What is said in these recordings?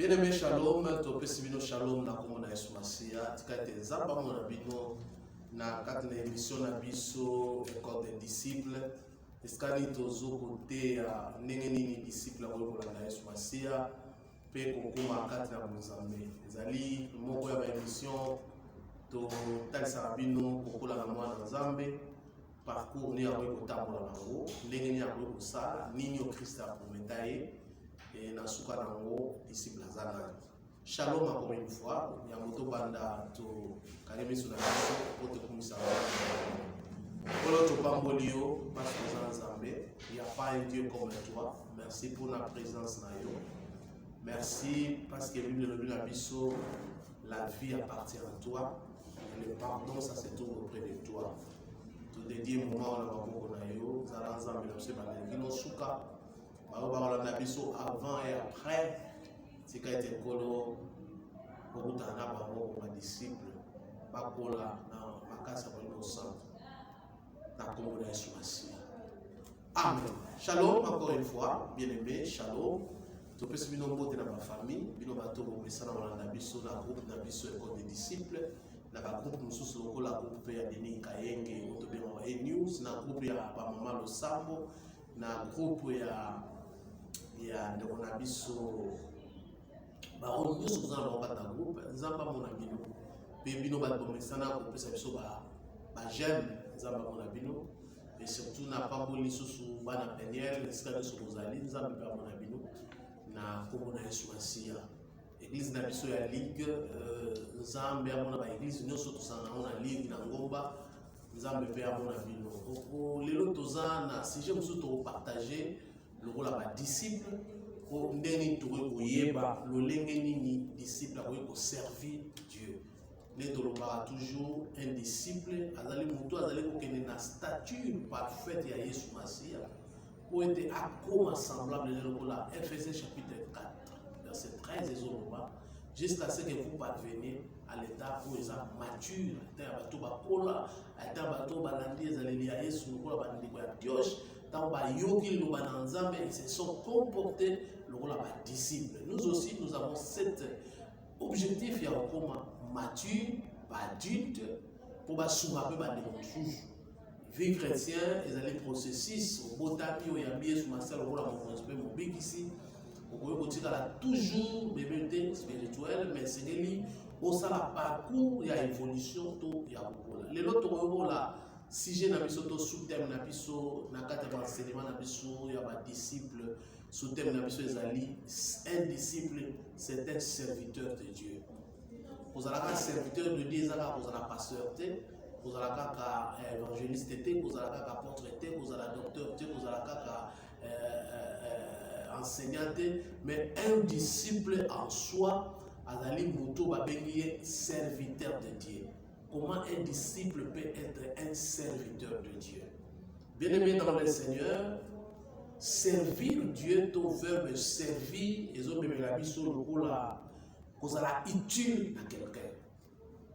Bien-aimé, shalom, topesi bino shalom na komona Yesu Masia, tikate nzamba mona bino na kati na émission na biso école des disciples. Eskani tozo kote ya ndenge nini disciple akoyokola na Yesu Masia pe kokoma kati na Nzambe. Ezali moko ya ba émission to talisa bino kokola na mwana Nzambe, parcours ni akoyo kotambola nango, ndenge nini akoyo kosala nini o Christ akometa ye et na suka nango disciple azana. Shalom encore une fois, ya moto banda to kalemi sur la biso pour te komisa. Polo to pambolio parce que Nzambe, il y a pas un Dieu comme toi. Merci pour la présence na yo. Merci parce que Bible le la biso, la vie appartient à toi. Et le pardon ça se trouve auprès de toi. Te dédier moment na maboko na yo, zala Nzambe na se balengi no suka. Ba na biso avant et après. C'est quand été kolo pour na bango ma disciple bakola na makasa ba innocent na kombo na Yesu Masia. Amen. Shalom encore une fois, bien-aimé, shalom. To pesi bino mbote na ba famille, bino bato bo pesana na biso na groupe na biso école des disciples, na ba groupe mususu lokola groupe ya Denis Kayenge, to be mo news na groupe ya ba mama Losambo, na groupe ya ndeko na biso ba on nyusu kuzana ba kata groupe nzamba mona bino pe bino ba bomesana ko pesa biso ba j'aime nzamba mona bino et surtout na pamboli susu bana Peniel esika biso kozali nzamba pe mona bino na kombo na Yesu Masia. Église na biso ya ligue nzambe amona ba église nyonso tosana na ligue na ngomba nzambe pe amona bino ko lelo tozana sujet musu to partager le rôle à disciple pour ndeni to koyeba lolenge nini disciple a servir Dieu. Ne tolobaka toujours un disciple azali mutu azali kokende na stature parfaite ya Yesu Masia pour être akoma semblable le lokola Ephésiens chapitre 4 verset 13 ezoloba jusqu'à ce que vous parveniez à l'état où ils sont matures, à bato bakola, à bato balandi ezaleli ya Yesu lokola bandiko ya Dios. Ils se sont comportés le disciples. Nous aussi, nous avons cet objectif comme mature, adulte, pour souhaiter des vie chrétienne, ils allaient processus, au botami, au yambier, sous ma salle, au rôle de mon big ici, au quotidien, toujours bébé spirituel, mais c'est lui, au salaire parcours, il y a évolution, il y a beaucoup. Les autres, là. Si j'ai un sous-thème na kata enseignement na biso ya ba disciple sous-thème na biso ezali un disciple c'est un serviteur de Dieu. Vous allez un serviteur de Dieu, vous allez un pasteur, vous allez un évangéliste, vous allez un apôtre, vous allez un docteur, vous allez un enseignant, mais un disciple en soi azali moto ba bengi serviteur de Dieu. Comment un disciple peut être un serviteur de Dieu? Bien-aimé dans le Seigneur, servir Dieu, ton verbe servir, et autres même la mission qu'on a utile à quelqu'un.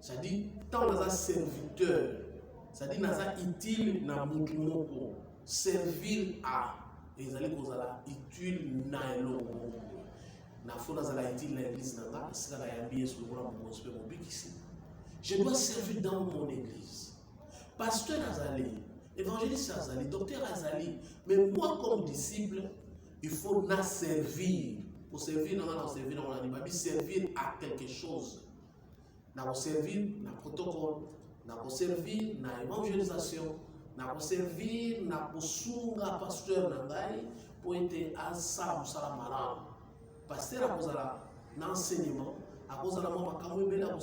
C'est-à-dire, tant dans un serviteur, c'est-à-dire dans un utile na moutoumoko, servir à, et ils allaient qu'on a utile na eloko. Na fo dans la utile na l'église na c'est la yambié sur le grand prospère au big ici. Je dois servir dans mon église. Pasteur Azali, évangéliste Azali, docteur Azali, mais moi comme disciple, il faut la servir. Pour servir, on a dit, servir à quelque chose. Nous servir dans le protocole, nous servir dans l'évangélisation, nous servir dans le sunga pasteur Nangai pour être ensemble, salamara. Pasteur Azala, l'enseignement. À cause de la mort, quand on est là,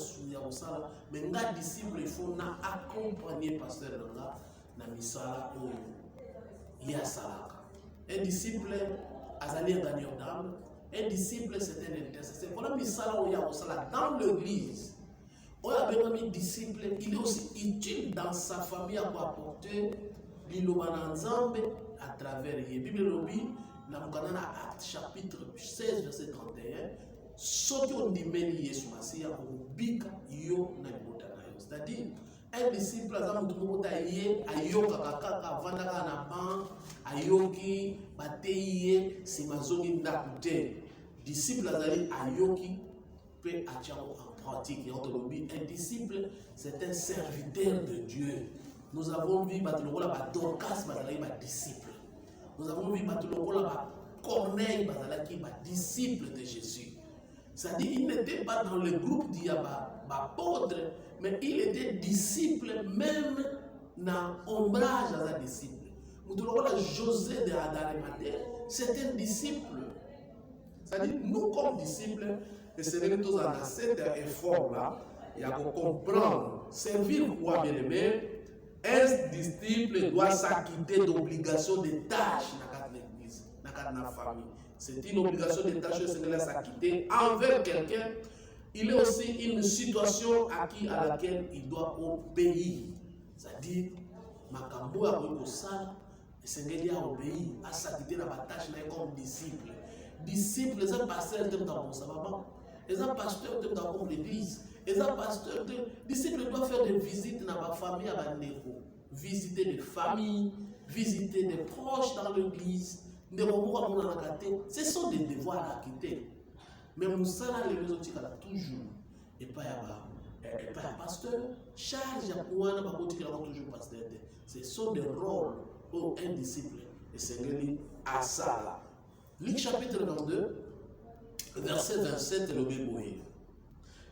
mais les disciples, il faut accompagner pasteur dans la misala ou Yasalaka. Un disciple, Azali est gagnant d'âme. Un disciple, c'est un intercesseur. Voilà misala ou Yasala dans l'église. On a besoin d'un disciple, il est aussi utile dans sa famille à apporter l'Ilobananzambe à travers la Bible. Dans le Acte chapitre 16, verset 31. Ce qu'on dit Yesu Masia ubika yo na ibota na yo. C'est-à-dire un disciple azamu tumota ye ayoka kaka vandaka na ban ayoki bateye simazongi ndakute disciple azali ayoki peut attirer en pratique. Un disciple, c'est un serviteur de Dieu. Nous avons vu Batolokola Dorcas bazalaki ba disciple. Nous avons vu Batolokola Corneille bazalaki ba disciple de Jésus. C'est-à-dire il n'était pas dans le groupe d'apôtres, mais il était disciple même dans l'ombrage à sa disciple. José de Arimathée, c'est un disciple. C'est-à-dire, nous comme disciples, essayons tous dans cet effort-là, il y a pour comprendre, servir quoi bien aimé, un disciple doit s'acquitter d'obligations, de tâches dans l'église, dans la famille. C'est une obligation de tâches de s'acquitter envers quelqu'un. Il est aussi une situation à laquelle il doit obéir. C'est-à-dire, Makambo a obéi à s'acquitter dans la tâche comme disciple. Disciples, les pasteurs de maman, les pasteurs de l'église, les pasteurs de disciples doivent faire des visites dans ma famille à Bandeko, visiter des familles, visiter des proches dans l'église. Ce sont des devoirs à acquitter. Mais Moussala, les réseaux toujours. Et pas un pasteur, charge à pouvoir toujours pasteur. Ce sont des rôles pour un disciple. Et c'est à ça. Luc chapitre 22, verset 27, le Béboé.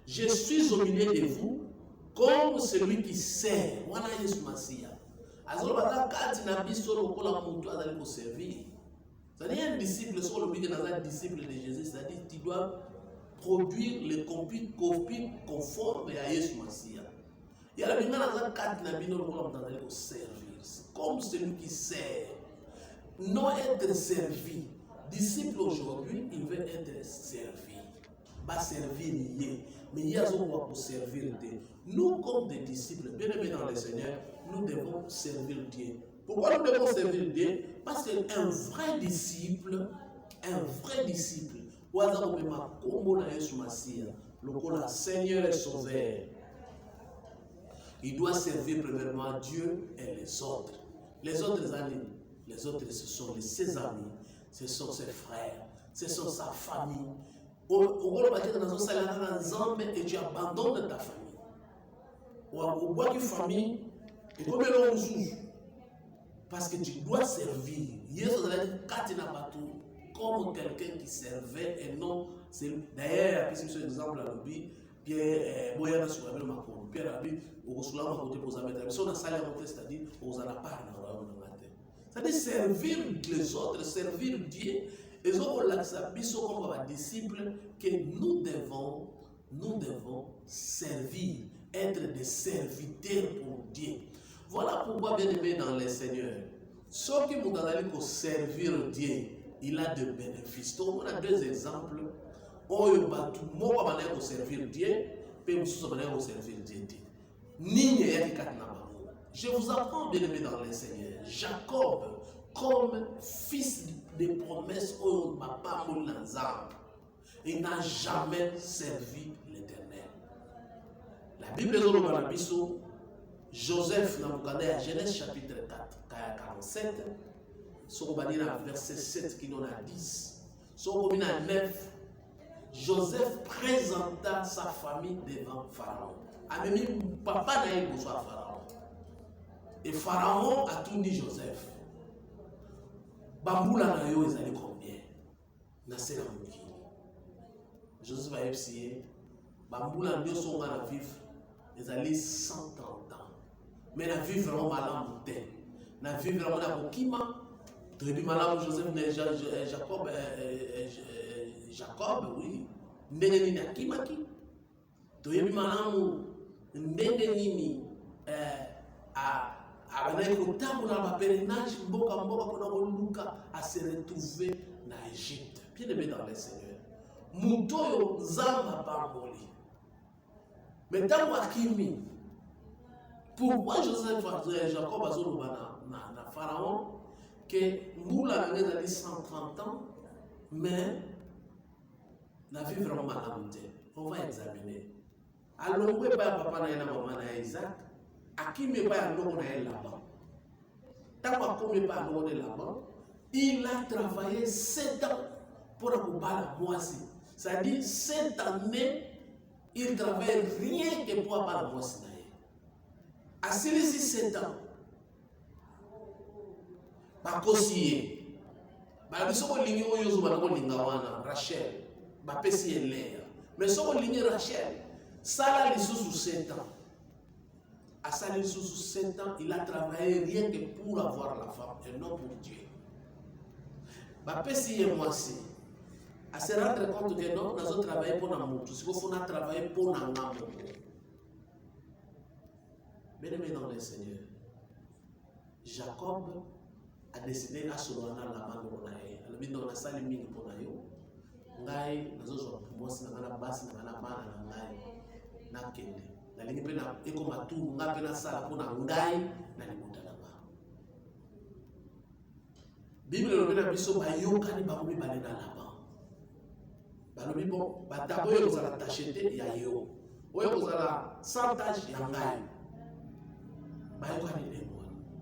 Je suis au milieu de vous comme celui qui sert. Voilà Jésus Massia. Alors, servir. C'est-à-dire un disciple, sur le milieu d'un disciple de Jésus, c'est-à-dire tu dois produire les copies conformes à Jésus Massia. Il y a le milieu dans un cadre de servir. Comme celui qui sert. Non être servi. Disciple aujourd'hui, il veut être servi. Pas servir lié. Mais il y a un pour servir Dieu. Nous, comme des disciples, bien aimés dans le Seigneur, nous devons servir Dieu. Pourquoi nous devons servir Dieu? Parce qu'un vrai disciple, le Seigneur est sauveur. Il doit servir premièrement Dieu et les autres. Les autres amis, ce sont ses amis, ce sont ses frères, ce sont sa famille. Et tu abandonnes ta famille. Au bois de famille, et comme l'on joue, parce que tu dois servir. Comme quelqu'un qui servait et non. D'ailleurs, il y a un exemple à l'objet. Pierre, Boyana sur la Macron, Pierre Abi, au Roussoula, on côté pour Zametra. Si on a salé à monter, c'est-à-dire, aux Alapar, c'est-à-dire servir les autres, servir Dieu. Et on l'a sabi, comme un disciple, que nous devons servir, être des serviteurs pour Dieu. Voilà pourquoi, bien aimé dans les Seigneurs, ceux qui nous allés pour servir Dieu, il a de bénéfices. Donc, on a deux exemples. On va tout le monde pour servir Dieu, puis on va pour servir Dieu. Je vous apprends, bien aimé dans les Seigneurs, Jacob, comme fils de promesses, il n'a jamais servi l'Éternel. La Bible est dans Joseph, dans Genèse chapitre 47, sur verset 7 qui donne à 10, sur 9, Joseph présenta sa famille devant Pharaon. Même papa n'a eu besoin de Pharaon. Et Pharaon a tout dit Joseph. Bamboula na yo ezali combien? Na sera mokili. Joseph va essayer. Bamboula ndio songa na vivre ezali 130 ans. Mais na vivre vraiment malamu te. Na vivre vraiment na kokima. Très bien malamu Joseph Jacob oui. Ndenge nini akimaki. Toyebi malamu ndenge nini pèlerinage, à se retrouver en Égypte. Bien aimé dans le Seigneur. Moutoyo Zamba Bamboli. Mais tant que pourquoi Joseph Jacob a dit à Pharaon que Moula a dit 130 ans, mais la vie vraiment madame. On va examiner. Alors, où est papa et maman Isaac? Akimi pas là-bas. Tant qu'il pas là-bas, il a travaillé 7 ans pour la moisi. C'est-à-dire, cette année, il travaille rien que pour la moisi. À celui-ci 7 ans, bakosiye biso lingi oyo zo bana linga wana Rachel bapesi Léa mais soko lingi Rachel sala lisusu 7 ans à sala lisusu 7 ans il a travaillé rien que pour avoir la femme et non pour Dieu bapesi ye mwasi à se rendre compte que non nous avons travaillé pour la mutu si vous avez travaillé pour la ngambo. Bien-aimé dans le Seigneur, Jacob a décidé à se rendre là-bas pour naïe. Alors bien dans la salle mini pour naïe, naïe, nous avons pour moi c'est dans la base, dans la main, dans la naïe, na kende. La ligne pe na eko matu, nga pe na sala pour na naïe, na limuta là-bas. Bible le na biso ba yokani ba komi balena là-bas. Ba lobi bon, ba tabo yo za la tachete ya yo. Oyo za la santage ya ngai.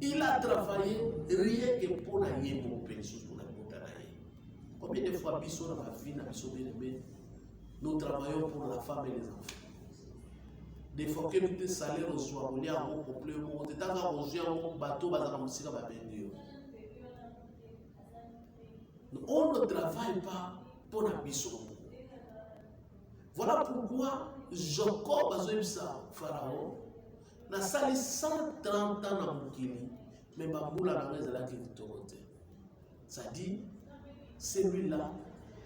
Il a travaillé rien que pour la yé pour la combien de fois nous travaillons pour la femme et les enfants. Des fois que nous salaires reçoivent, on est à mon problème, on est à mon bateau, on ne travaille pas pour la mission. Voilà pourquoi Jacob a eu ça, Pharaon. Na sali 130 ans na mukili mais bambula na ngeza la kitorote. Ça dit celui-là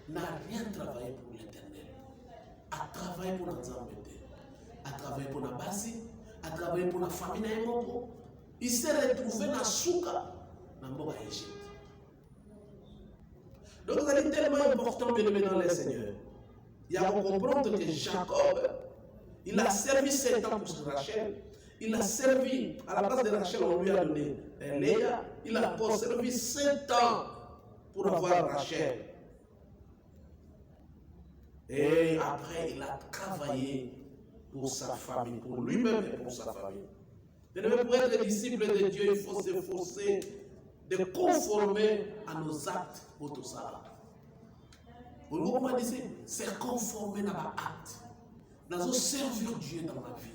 n'a rien travaillé pour l'Éternel. A travaillé pour l'Ensemble, a travaillé pour la base, a travaillé pour la famille na Moko. Il s'est retrouvé dans Souka dans Mboka Égypte. Donc c'est tellement important bien aimé dans le Seigneur. Il y a à comprendre que Jacob il a servi 7 ans pour Rachel. Il a servi, à la place de Rachel, on lui a donné Léa. Il a encore servi 7 ans pour avoir Rachel. Et après, il a travaillé pour sa famille, pour lui-même et pour sa famille. Pour être disciple de Dieu, il faut s'efforcer de conformer à nos actes pour tout ça. Vous comprenez, c'est conformer à nos actes. Nous allons servir Dieu dans la vie.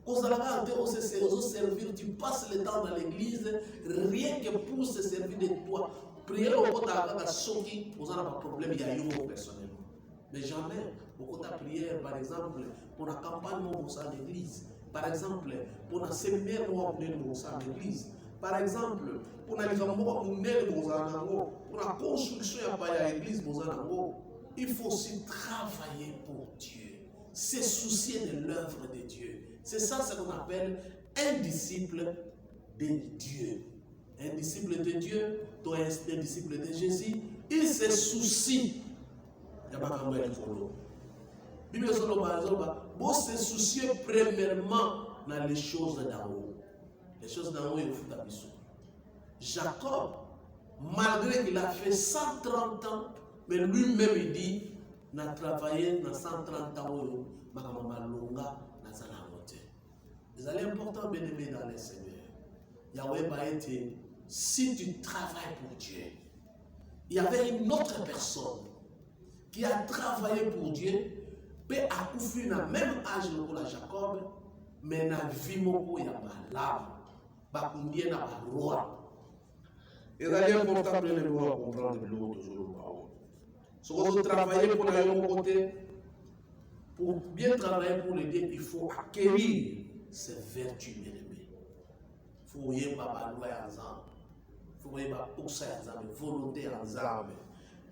Quand on servir, tu passes le temps dans l'église, rien que pour se servir de toi. Prier au côté de Soki, vous avez un problème, il y a eu personnellement. Mais jamais, au côté de prière, par exemple, pour la campagne à l'église, par exemple, pour la séminaire à l'église, par exemple, pour la construction à l'église, il faut aussi travailler pour Dieu, se soucier de l'œuvre de Dieu. C'est ça ce qu'on appelle un disciple de Dieu. Un disciple de Dieu, toi un disciple de Jésus, il se soucie. Il n'y a pas de problème. Bible bon se soucier premièrement dans les choses d'en haut. Les choses d'en haut, il faut t'abisso. Jacob, malgré qu'il a fait 130 ans, mais lui-même il dit, il a travaillé dans 130 ans, il est important, bien aimé dans le Seigneur. Yahweh va être, si tu travailles pour Dieu, il y avait une autre personne qui a travaillé pour Dieu, peut accoucher dans le même âge que Jacob, mais dans la vie, il y a un roi. Il est important de comprendre l'autre jour. Si vous travaillez pour le côté, pour bien travailler pour l'aider, il faut acquérir ces vertus bien-aimées. Il faut y avoir volonté ensemble.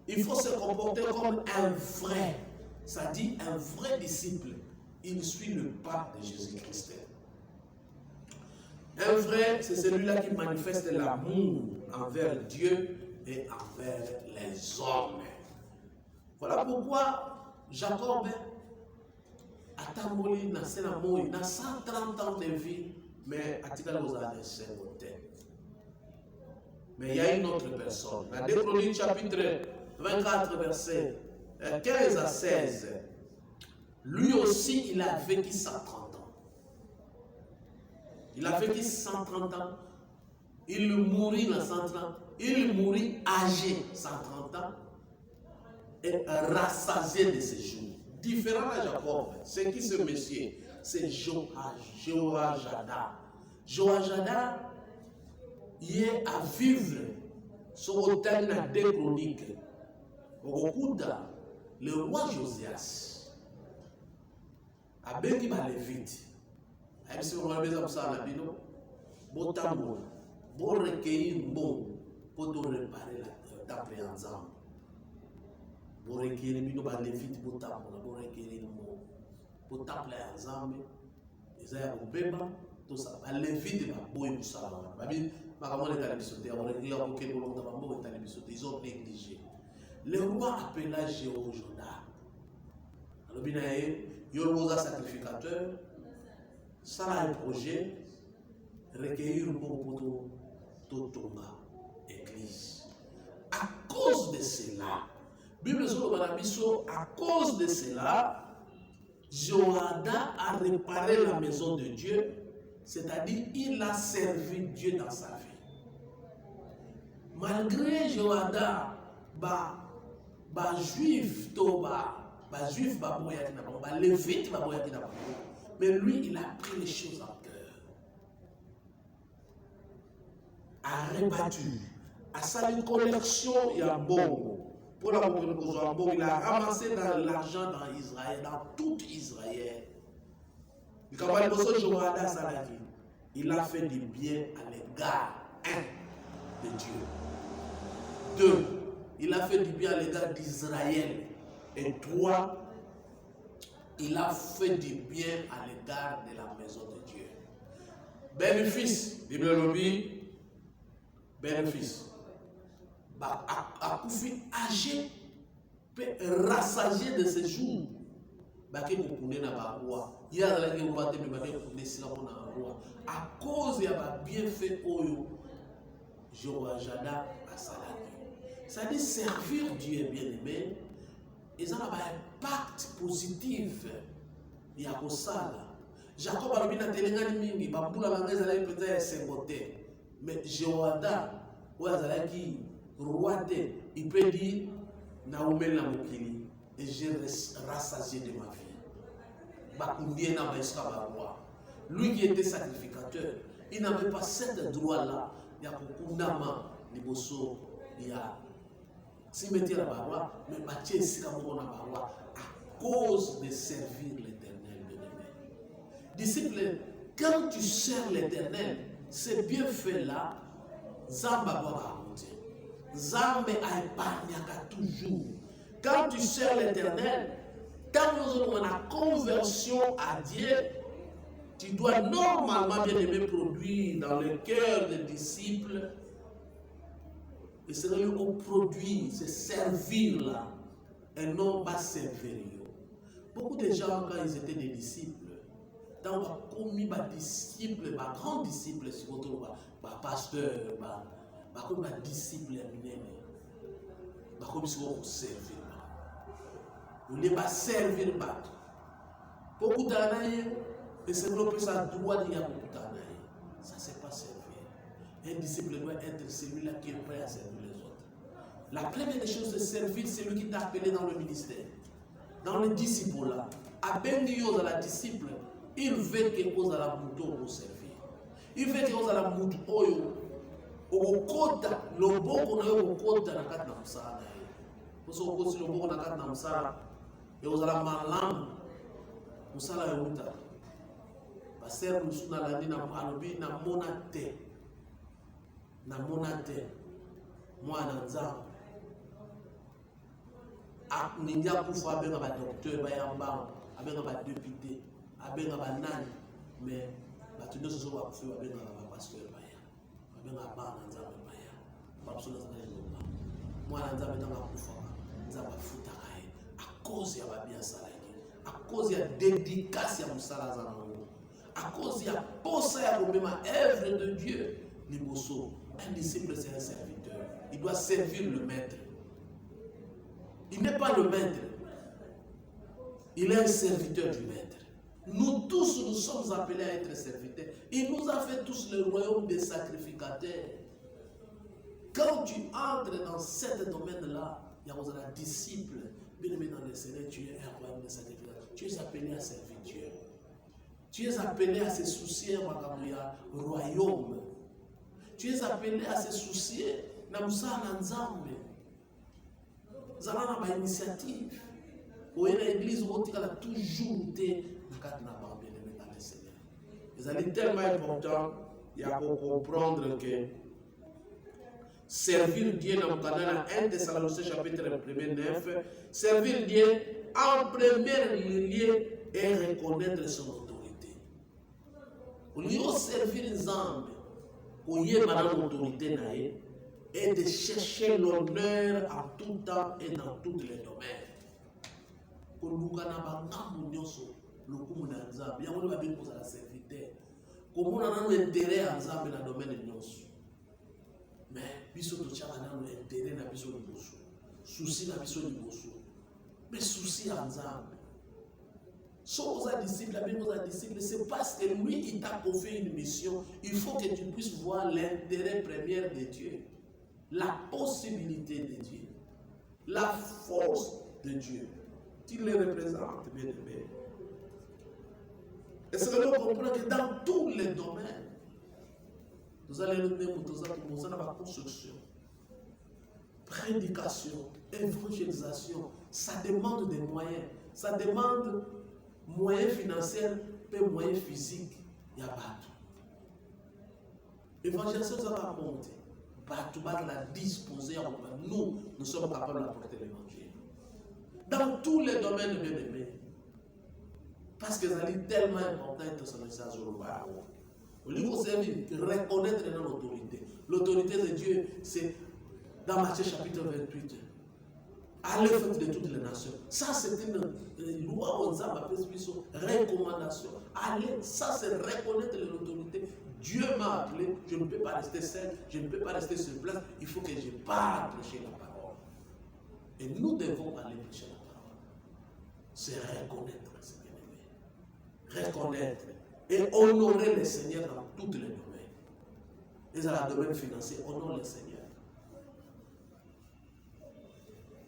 Il faut se comporter comme un vrai, ça dit un vrai disciple. Il suit le pas de Jésus-Christ. Un vrai, c'est celui-là qui manifeste l'amour envers Dieu et envers les hommes. Voilà pourquoi Jacob a tamboli na 130 ans de vie, mais a tiré aux années 50. Mais il y a une autre personne. Dans 2 Chroniques chapitre 24, versets 15 à 16. Lui aussi, il a vécu 130 ans. Il a vécu 130 ans. Il mourit dans 130 ans. Il mourit âgé 130 ans. est rassasié de ses jours. Différent à Jacob, c'est qui ce monsieur? C'est Jehoiada. Jehoiada, il est à vivre sur l'autel de 2 Chroniques. Okuta, le roi Josias, a béni par les vite. Même si on a besoin de ça, on a dit non. Bon tambour, bon recueillir bon pour te réparer la temple ensemble. Bon recueillir nous par les vite pour tambour, bon recueillir bon pour temple ensemble. Ils ont un bébé, tout ça. Les vite va boire pour ça. Babi, ma maman est allée sauter. On recueille un bouquet pour l'autre maman est allée sauter. Ils ont négligé. Le roi appela Jehoiada. Alors bien, il y a un sacrificateur. Ça a un projet, recueillir pour toute l'église. À cause de cela, à cause de cela, Jehoiada a réparé la maison de Dieu, c'est-à-dire il a servi Dieu dans sa vie. Malgré Jehoiada, juif, juif, lévite, mais lui, il a pris les choses en cœur. A rébattu. A sa une collection, il y a bon. Pour la bon, il a ramassé dans l'argent dans Israël, dans tout Israël. Il a fait du bien à l'égard de Dieu. 2. Il a fait du bien à l'égard d'Israël. Et 3. Il a fait du bien à l'égard de la maison de Dieu. Bénéfice, Bible le dit, bénéfice. A Koufi âgé, peut rassasier de ses jours. À cause de la bienfait Oyo, Jehoiada a salarié. C'est-à-dire servir Dieu bien-aimé. Ils ont un impact positif. Il y a que ça. Jacob a dit que il a mais Jehoiada, il peut dire et j'ai rassasié de ma vie. Lui qui était sacrificateur, il n'avait pas ce droit-là. Il y a beaucoup d'amants, il y a cimetière à Baroua, mais Mathieu Sikamon à Baroua, à cause de servir l'Éternel, bien-aimé. Disciple, quand tu sers l'Éternel, c'est bien fait là, Zamba va monter. Zamba a épargné toujours. Quand tu sers l'Éternel, quand nous avons la conversion à Dieu, tu dois normalement, bien-aimé, produire dans le cœur des disciples. Et c'est là qu'on produit, c'est servir là, et non pas servir. Beaucoup de gens, quand ils étaient des disciples, dans le commis des disciples, des grands disciples, si vous trouvez, des pasteurs, des disciples, comme si vous servir. Vous ne pas servir. Beaucoup d'années, et c'est que ça doit dire beaucoup d'années. Ça, c'est pas servir. Un disciple doit être celui-là qui est prêt à servir les autres. La première des choses de servir, c'est lui qui t'a appelé dans le ministère. Dans le disciple là. À Bendios à la disciple, il veut que vous à la mouton pour servir. Il veut que vous à la mouton au kota, le bon qu'on a au kota na kat na msala. Parce que aussi le bon qu'on a kat na msala, et vous à la malam, msala yota. Passer nous na la dina alobi na monate. Na monate mwana nzambe nindia kufa abenga ba docteur ba yamba abenga ba député abenga ba nani mais batu ndoso so ba kufa abenga ba pasteur ba ya abenga ba nzambe ba ya ba psona za nzambe mwana nzambe tanga kufa nzambe futa kai à cause ya ba bien salaki à cause ya dédicace ya musala za nango à cause ya posa ya kobema œuvre de Dieu liboso. Un disciple, c'est un serviteur. Il doit servir le maître. Il n'est pas le maître. Il est un serviteur du maître. Nous tous, nous sommes appelés à être serviteurs. Il nous a fait tous le royaume des sacrificateurs. Quand tu entres dans ce domaine-là, Il y a un disciple, bien aimé dans le Seigneur, tu es un royaume de sacrifice. Tu es appelé à servir Dieu. Tu es appelé à se soucier du royaume. Tu es appelé à se soucier de Nzambe. Nous avons une initiative. Où l'église a toujours été dans le Seigneur. C'est tellement important, il y a pour comprendre que servir Dieu dans le canal 1 Thessaloniciens chapitre 1 9, servir Dieu en premier lieu et reconnaître son autorité. Au lieu de servir les hommes, au lieu de l'autorité et de chercher l'honneur en tout temps et dans tous les domaines. Koluka na bangambu nyonso lokumu na Nzambe yango le babengi kozala serviteur komona nanu intérêt ya Nzambe na domaine nyonso mais biso totiaka nanu intérêt na biso liboso souci na biso liboso mais souci ya Nzambe so oza disciple abengi oza disciple c'est parce que lui il t'a confié une mission. Il faut que tu puisses voir l'intérêt premier de Dieu, la possibilité de Dieu, la force de Dieu. Tu les représentes, bien aimé. Et c'est que nous comprenons que dans tous les domaines, nous allons nous la construction, prédication, évangélisation, ça demande des moyens. Ça demande moyens financiers et moyens physiques. Il y a partout. L'évangélisation, ça va monter. Partout, va la disposer. Nous sommes capables d'apporter l'évangile. Dans tous les domaines, bien aimés. Parce que ça est tellement important de se laisser à Zorobar. Au niveau de reconnaître l'autorité. L'autorité de Dieu, c'est dans Matthieu chapitre 28. Allez faire de toutes les nations. Ça, c'est une loi aux âmes, recommandation. Allez, ça, c'est reconnaître l'autorité. Dieu m'a appelé, je ne peux pas rester seul, je ne peux pas rester sur place. Il faut que je parte prêcher la parole. Et nous devons aller prêcher la parole. C'est reconnaître, c'est bien aimé. Reconnaître et honorer le Seigneur dans toutes les domaines. Et dans le domaine financier, honore le Seigneur.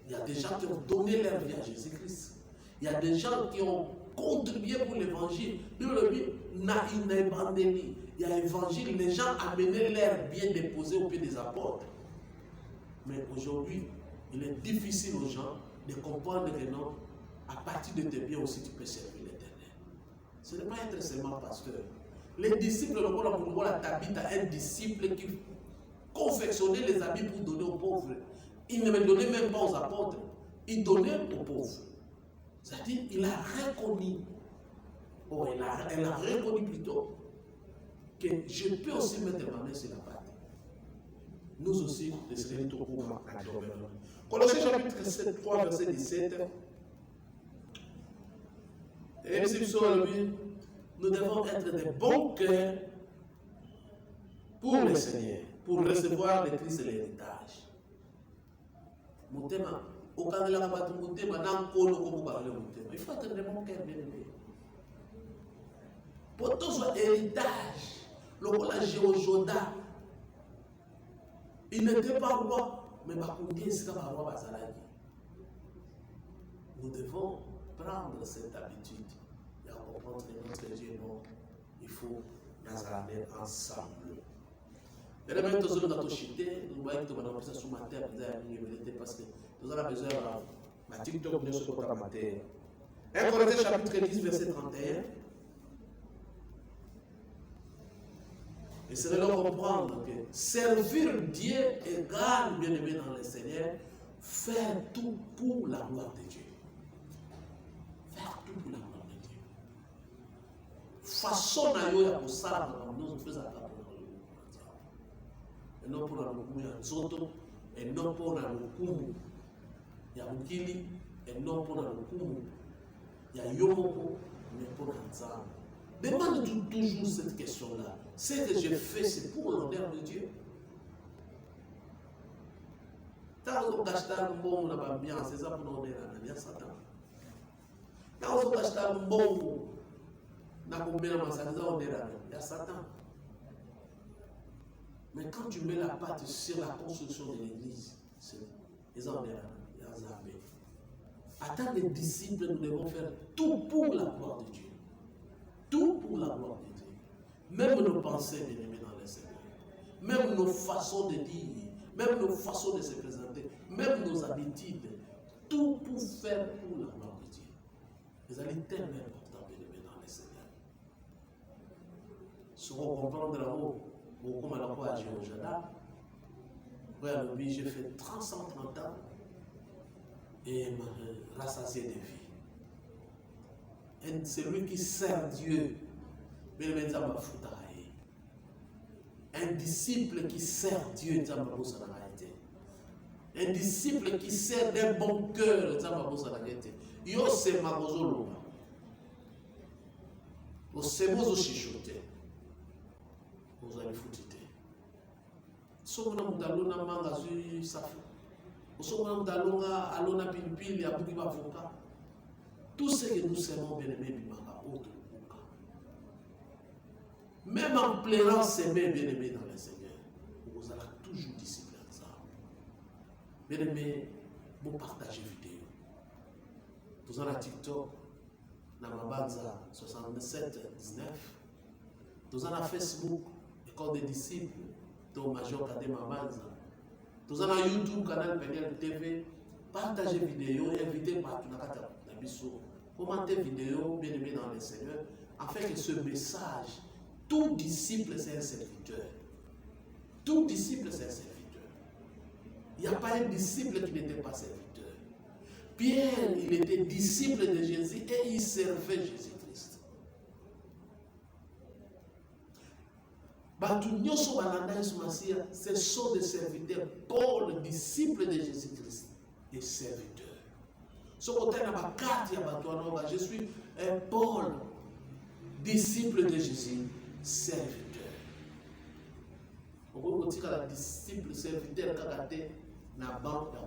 Il y a des gens qui ont donné leur vie à Jésus-Christ. Il y a des gens qui ont contribué pour l'évangile. Il y a l'évangile, les gens amenaient leur bien déposé au pied des apôtres. Mais aujourd'hui, il est difficile aux gens de comprendre que non, à partir de tes biens aussi, tu peux servir l'Éternel. Ce n'est pas être seulement pasteur. Les disciples, un disciple qui confectionnait les habits pour donner aux pauvres. Il ne me donnait même pas aux apôtres. Il donnait aux pauvres. C'est-à-dire, il a reconnu, elle a reconnu plutôt, que je peux aussi mettre ma main sur la pâte. Nous aussi, les Seigneurs tout pour moi. Colossiens chapitre 3, verset 17. Et nous devons être des bons cœurs pour le Seigneur, pour recevoir le Christ et l'héritage. Motema, au cas de la batte, Motema, dans le colo, comme vous parlez, Motema. Il faut être des bons cœurs, bien aimé. Pour tout ce héritage, le roi Géojoda, il n'était pas roi, mais Bakoundé, c'est comme un roi Bazalagi. Nous devons prendre cette habitude et comprendre que notre Dieu est bon. Il faut nous ramener ensemble. Et là, maintenant, nous avons chuté, nous voyons que nous avons fait ça sur ma terre, parce que nous avons besoin de ma TikTok, nous sommes sur ma terre. 1 Corinthiens chapitre 10, verset 31. Et c'est de comprendre que servir Dieu égale, bien aimé dans le Seigneur, faire tout pour la gloire de Dieu. Faire tout pour la gloire de Dieu. Façon à yo ya kusala nous faisons la parole. Et non pour la lukumu ya nzoto, et non pour la lukumu ya mukili, et non pour la lukumu ya yomoko, mais pour la nzambe. Demande toujours cette question-là. Ce que je fais, c'est pour l'honneur de Dieu. Quand on cache un bon, on a bien, c'est ça pour l'honneur de Satan. Quand on cache un bon, on a combien de massacres, il y a Satan. Mais quand tu mets la patte sur la construction de l'église, c'est les honneurs, il y a Nzambe. En tant que disciples, nous devons faire tout pour la gloire de Dieu. Tout pour la gloire de Dieu. Même nos pensées, bien-aimés dans le Seigneur. Même nos façons de dire, même nos façons de se présenter, même nos habitudes. Tout pour faire pour la gloire de Dieu. Vous allez tellement important, bien-aimés dans le Seigneur. Si on comprend là comme à la fois à Jéhovah, j'ai fait 30 ans et m'a rassasié de vie. Et celui qui sert Dieu, un disciple qui sert Dieu, un disciple qui sert d'un bon cœur, yo c'est magozolo. Au sebozo chichote. Vous allez foutre. Sokona mudalona manga zui safu. Sokona mudalonga alona pilipili abuki bavoka. Tout ce que nous servons bien-aimés bimaka autre. Même en pleurant s'aimer bien-aimés dans le Seigneur, vous allez toujours discipliner ça. Bien-aimés, vous partagez vidéo. Vous avez TikTok, dans ma banza 67 19. Vous avez Facebook, école des disciples. Ton major Kadema Banza. Tous en YouTube, canal PNL TV, partagez vidéo, invitez partout dans la biso, commentez vidéo, bien aimé dans le Seigneur, afin que ce message, tout disciple c'est un serviteur. Tout disciple c'est un serviteur. Il n'y a pas un disciple qui n'était pas serviteur. Pierre, il était disciple de Jésus et il servait Jésus-Christ. Ce sont des serviteurs. Paul, disciple de Jésus-Christ, et serviteur. Ce côté je suis Paul, disciple de Jésus, serviteur. On peut dire disciple, serviteur, na banque ya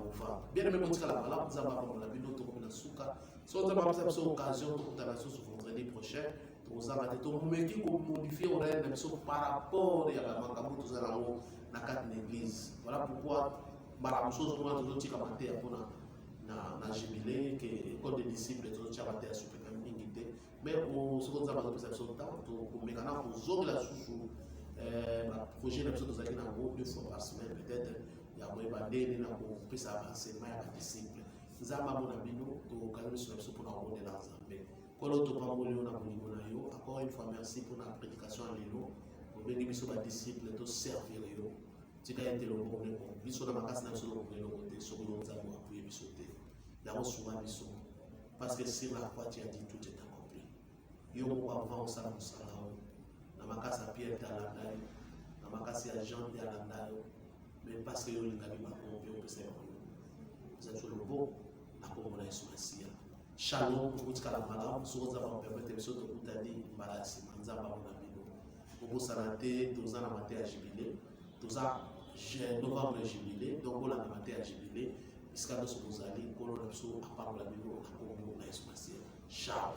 bien même quand la balade nous avons la vidéo to na suka so ça va passer occasion de la ce vendredi prochain nous avons tout mais qui modifier horaire même par rapport à la banque nous allons na quatre l'église voilà pourquoi bara chose comment nous autres commenter pour na jubilé que école des disciples nous autres commenter à super mingi mais on se retrouve dans perception temps pour maintenant pour zone la sous projet nous autres allons na 2 fois par semaine peut-être badeni na kupesa avancement ya disciple nzamba mona bino to kanisa biso pour na ronde na Nzambe kolo to pa molio na bolingo na yo encore une fois merci pour la prédication lelo obengi biso ba disciple to servir yo tika ete lo bongo biso na makasi na biso lo bongo te soko lo Nzambe appuyer biso te ya osuwa biso parce que sur la croix tu as dit tout est accompli yo ko avant ça nous sala na makasi ya Pierre talandai na makasi ya Jean talandai mais parce que nous avons le bon, Shalom, pour vous camarades, sur vous avons permis de vous dire malasi, manza ba mona bino. Pour santé, tous en amateur à jubilé, tous en novembre jubilé, donc on a amateur à jubilé, jusqu'à ce que vous allez, qu'on a besoin à part la bino, à comment on a essentiel. Ciao.